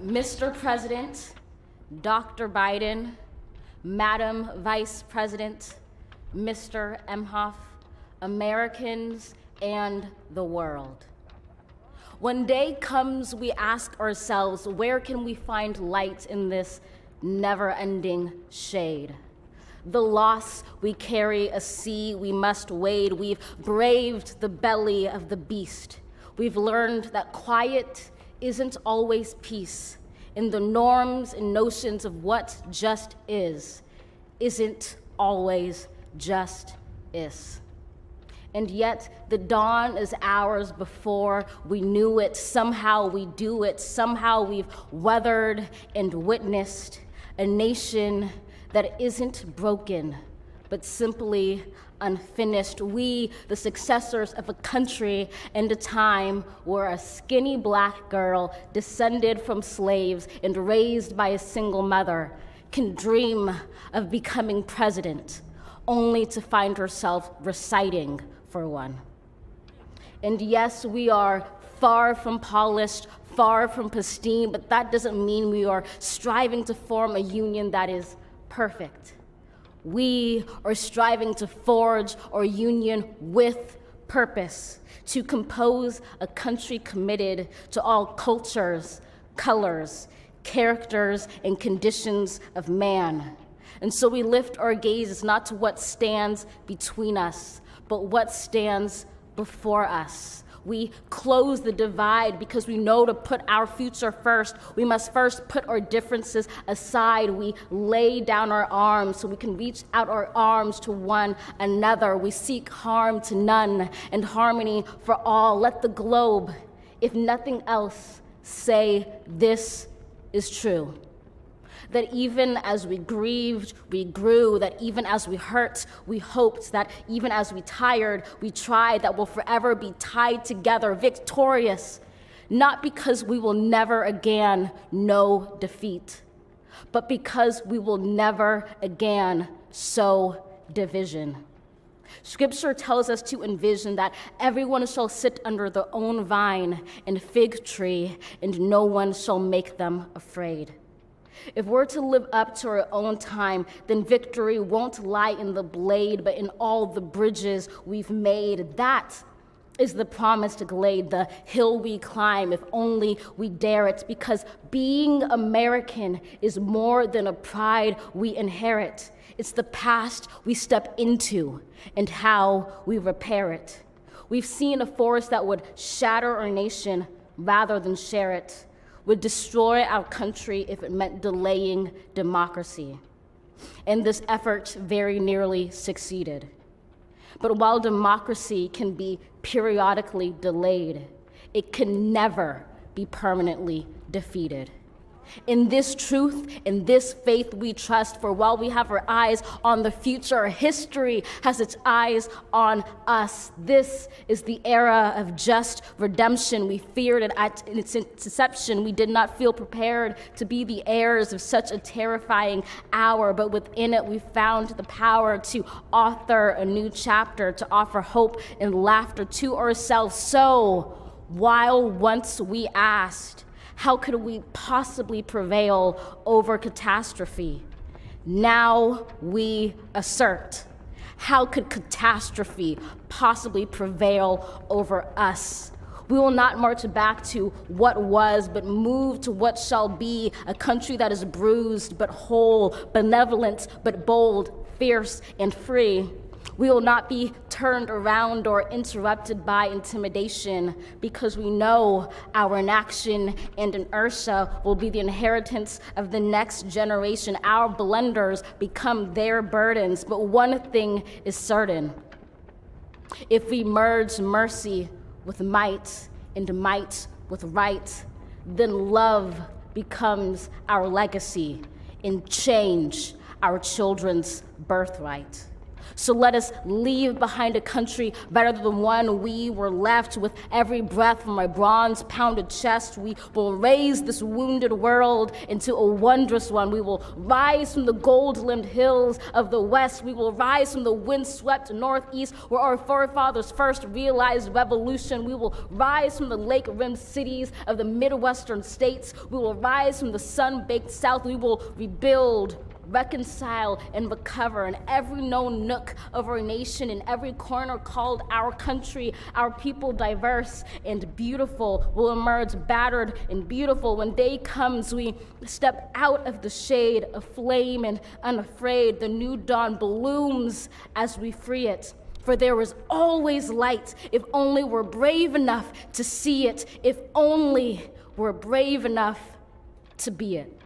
Mr. President, Dr. Biden, Madam Vice President, Mr. Emhoff, Americans, and the world. When day comes, we ask ourselves, where can we find light in this never-ending shade? The loss we carry, a sea we must wade. We've braved the belly of the beast. We've learned that quiet isn't always peace. In the norms and notions of what just isn't always just is. And yet the dawn is ours before we knew it. Somehow we do it. Somehow we've weathered and witnessed a nation that isn't broken, but simply unfinished. We, the successors of a country and a time where a skinny black girl descended from slaves and raised by a single mother can dream of becoming president, only to find herself reciting for one. And yes, we are far from polished, far from pristine, but that doesn't mean we are striving to form a union that is perfect. We are striving to forge our union with purpose, to compose a country committed to all cultures, colors, characters, and conditions of man. And so we lift our gazes not to what stands between us, but what stands before us. We close the divide because we know to put our future first. We must first put our differences aside. We lay down our arms so we can reach out our arms to one another. We seek harm to none and harmony for all. Let the globe, if nothing else, say this is true. That even as we grieved, we grew, that even as we hurt, we hoped, that even as we tired, we tried, that we'll forever be tied together, victorious, not because we will never again know defeat, but because we will never again sow division. Scripture tells us to envision that everyone shall sit under their own vine and fig tree, and no one shall make them afraid. If we're to live up to our own time, then victory won't lie in the blade, but in all the bridges we've made. That is the promised glade, the hill we climb, if only we dare it, because being American is more than a pride we inherit. It's the past we step into and how we repair it. We've seen a force that would shatter our nation rather than share it, would destroy our country if it meant delaying democracy. And this effort very nearly succeeded. But while democracy can be periodically delayed, it can never be permanently defeated. In this truth, in this faith we trust, for while we have our eyes on the future, history has its eyes on us. This is the era of just redemption. We feared it at its inception. We did not feel prepared to be the heirs of such a terrifying hour, but within it we found the power to author a new chapter, to offer hope and laughter to ourselves. So, while once we asked, how could we possibly prevail over catastrophe? Now we assert, how could catastrophe possibly prevail over us? We will not march back to what was, but move to what shall be, a country that is bruised but whole, benevolent but bold, fierce and free. We will not be turned around or interrupted by intimidation, because we know our inaction and inertia will be the inheritance of the next generation. Our blunders become their burdens. But one thing is certain: if we merge mercy with might and might with right, then love becomes our legacy and change our children's birthright. So let us leave behind a country better than the one we were left. With every breath from my bronze-pounded chest, we will raise this wounded world into a wondrous one. We will rise from the gold-limbed hills of the west. We will rise from the wind-swept northeast, where our forefathers first realized revolution. We will rise from the lake-rimmed cities of the Midwestern states. We will rise from the sun-baked south. We will rebuild, reconcile, and recover in every known nook of our nation, in every corner called our country. Our people, diverse and beautiful, will emerge battered and beautiful. When day comes, we step out of the shade, aflame and unafraid. The new dawn blooms as we free it. For there is always light, if only we're brave enough to see it, if only we're brave enough to be it.